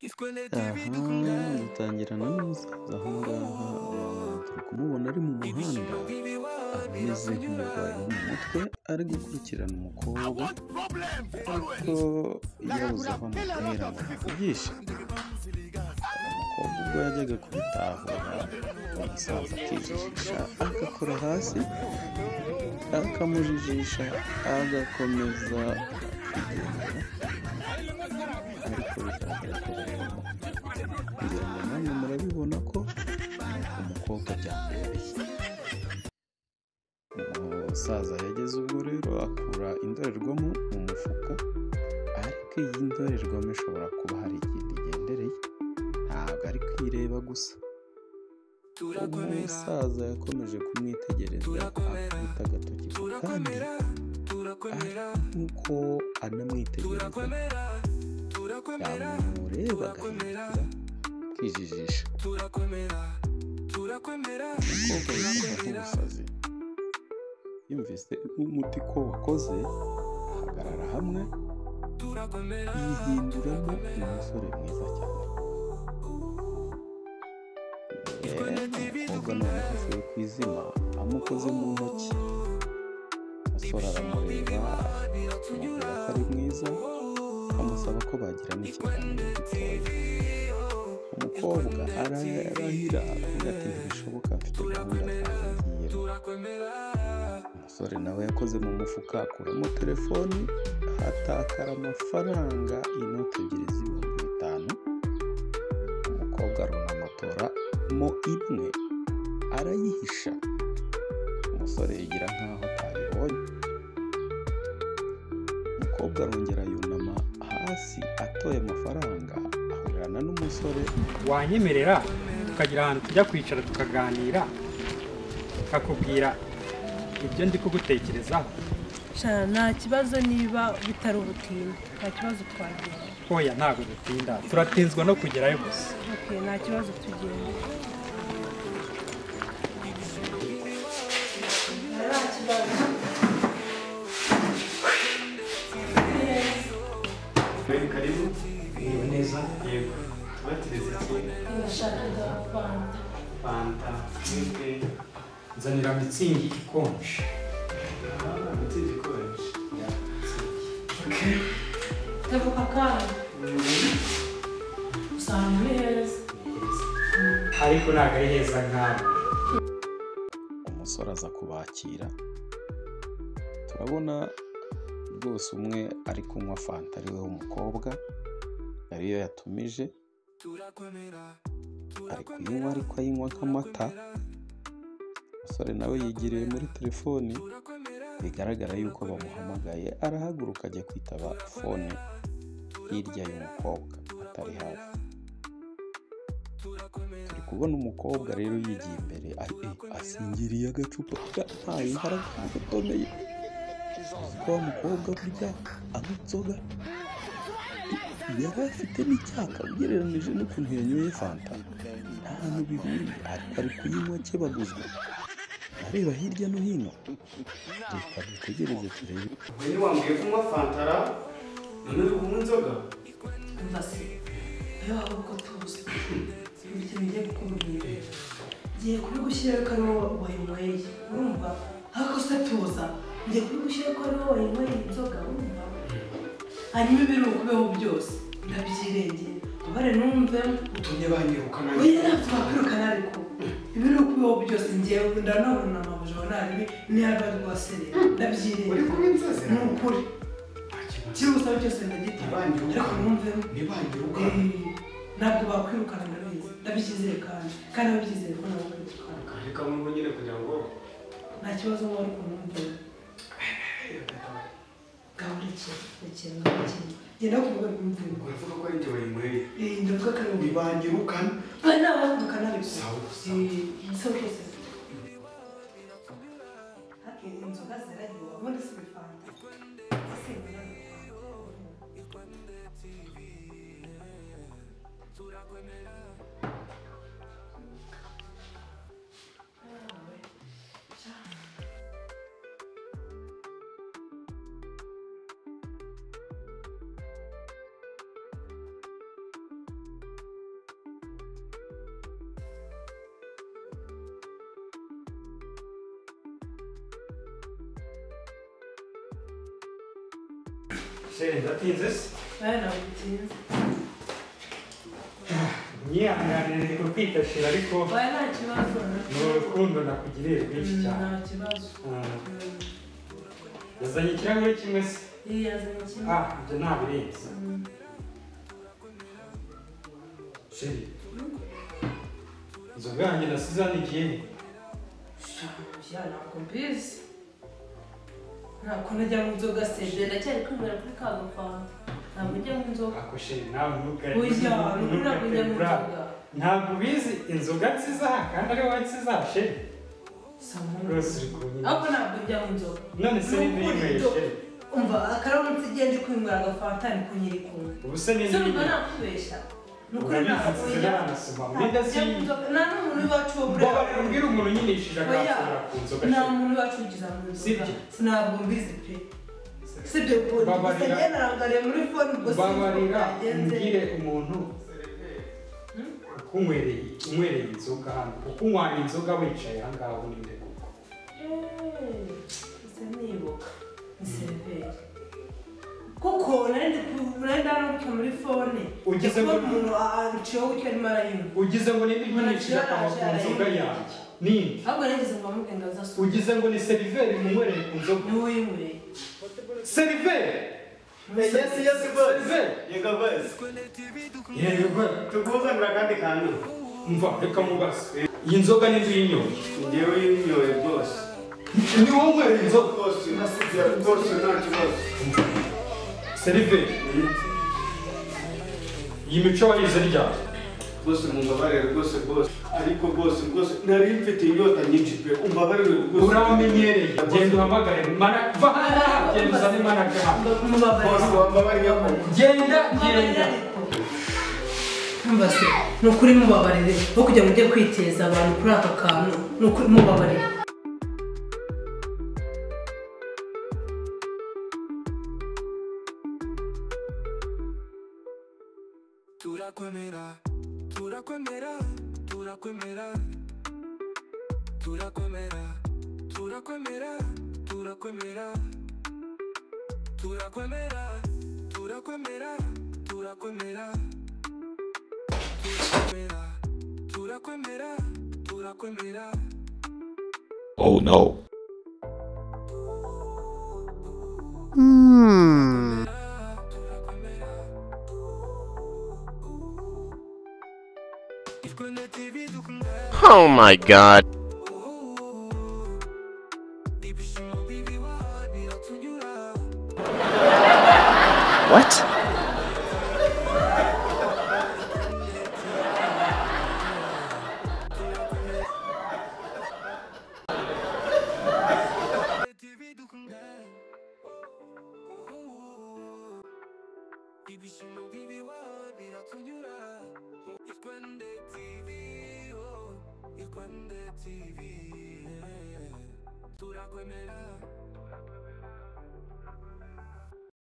aha dutangirana n'umusaza aho ngaha turi kumubona ari mu muhanda ameze nk'umurwayi wo mu mutwe ari gukurikirana umukobwa ariko yabuze aho amuhera ngo amuvugishe. Umukobwa ubwo yajyaga kubitahura umusaza akijijisha agakora hasi akamujijisha agakomeza akigendera ariko bigaragara ko kugira ngo namwe murabibona ko umukobwa byamubereye. Umusaza yageze ubwo rero akura indorerwamo mu mufuka ariko iyi ndorerwamo ishobora kuba hari ikindi igendereye ntabwo ari kwireba gusa. Umusaza yakomeje kumwitegereza akubita agatoki ku kandi nk'uko anamwitegereza yamureba agahindukira akijijisha. Umukobwa yitwa nk'umusazi yumvise umuti ko wakoze ahagarara hamwe yihinduramo umusore mwiza cyane. Umukobwa none avuye ku izima amukoze mu ntoki. Umusore aramureba amubwira ko ari mwiza amusaba ko bagira n'ikiganiro gitoya. Umukobwa arahira avuga ati ntibishoboka mfite gahunda zangiyemo. Umusore nawe yakoze mu mufuka akuramo telefoni hatakara amafaranga inoti ebyiri z'ibihumbi 5. Umukobwa arunamutora mo imwe arayihisha. Umusore yigira nkaho atabibonye. Umukobwa arongera yunama hasi atoye amafaranga ahurana n'umusore. Wanyemerera tukagira ahantu tujya kwicara tukaganira akakubwira ibyo ndi kugutekerezaho? Nta kibazo niba bitari ubutinda, nta kibazo twagenda. Oya ntabwo dutinda, turatenzwa no kugerayo gusa. Okay, nta kibazo tugenda. Karibu. Iyo neza. Yego. Tubatireze iki? Ndashaka fanta. Fanta. Nzanira mitsingi ikonje. Mitsingi ikonje. Okay. Tebuka kandi. Usanga neza. Ariko ntabwo ari heza nk'aho. Umusore aza kubakira. Turabona rwose umwe ari kunywa fanta ariwe w'umukobwa ariyo yatumije, ari kuyinywa ariko ayinywa nk'amata. Umusore nawe yigiriye muri telefoni bigaragara yuko bamuhamagaye arahaguruka ajya kwitaba fone hirya y'umukobwa atari hafi. Turi kubona umukobwa rero yigiye imbere asingiriye agacupa ntayo haragutomeye. Wa mukobwa burya anywa inzoga yari afite n'icyaka ugereranije n'ukuntu yanyoye fanta nta hantu bihuriye ariko ari kuyinywa akebaguzwa areba hirya no hino. Reka dutegereze turebe. Wewe wambwiye kunywa fantara none uri kunywa inzoga? Mbase ayo ahubwo tuzi ibyo ngiye kukubwira ngiye kubigushyira ko ari wowe wayinyweye urumva ariko se tuza ngiye kubigushyira ko ari wowe wayinyweye inzoga urumva hanyuma ibiri ukubeho byose ndabyirengera ubare numve utumye banyirukana. oya ntabwo bakwirukana ariko ibiri ukubeho byose ngiye ndanabona amabujwa naribi niba rwasere ndabyirengera uri kubinzazira ni ukuri kirusaba cyose ndagita ariko numve ntibanyirukana ntabwo bakwirukana ndabyizeye kandi babyizeye ko nabo kwirukana reka mu nyine kugira ngo nta kibazo wari kumwumva gahurikiye genda kuvuga kumvira uravuga ko ari njye wayinyweye. ndavuga ko ari wowe ntibanyirukana nabandukana ariko sawa sawa cyose hakiri inzoga ziragiwe ubundi si bifanta Sheri ndatinze se? ntabwo bitinze. Nyihanganire ndi kukwitashira ariko nta kibazo. ni urukundo nakugiriye rwinshi cyane. Nta kibazo. Yazanye ikirahure kimwe se? Yazanye kimwe. Ibyo ntabirenze. Sheri, inzoga yanjye nasize hano igihe? Ntabwo mbizi. Ntabwo najya mu nzoga se, ndacyari kwinywera kuri ka gafanta. Ntabwo njya mu nzoga. Ako Sheri nawe ntugare. Ntabwo njya mu nzoga. Ntabwo ubizi inzoga nziza kandi ari wowe nziza Sheri. Rwose uri kunyina. Ariko ntabwo njya mu nzoga. None se niba uyinyweye Sheri? Umva akaramutse igenda kwinywera agafanta ni kunyiri kumwe. Ubu se niba uyinyweye? Nakubeshya. Nukuri ntabwo nta n'umuntu iwacu wo muri abo ubwira umuntu unyinishije akasura ku nzoga. Nta muntu iwacu ugiza mu nzoga. Sinabwo mbizi pe. Sibyo bwo narangariye muri phone ubwo babarira umbwire umuntu unywereye inzoga hano unywana inzoga wicaye aha ngaha uninde kuko ese nibuka ni seriveri kuko nari ndanabuka muri phone ugize ngo umuntu aciyeho gutyo arimo arayinywa ugize ngo ninde unyinishije akaba ku nzoga yanjye ninde ahubwo nagize ngo bamubwenge azasura ugize ngo ni seriveri munywereye ku nzoga niwe uyinyweye seriveri. Yes, boss. Yego boss. Yego. Tukuzanira kandi kantu. Mva reka mubaze. Iyi nzoga ni ndiyinyoye. Ndewe yinyoye boss. Ni wowe inzoga Boss, nasubira boss nta kibazo. seriveri. Iyi mico wayize ryari? Boss mumbabarire rwose boss. Ariko boss nari mfite inyota nyinshi pe. Umbabarire rwose. Uramenyereye. Genda uhamagare mana va hano genda uzane mana hano. Boss wambabarire ko. Genda. Mbase nukuri mubabarire bo kujya mujye kwiteza abantu kuri aka kantu nukuri mubabarire. Oh no. Oh my god. What? TV,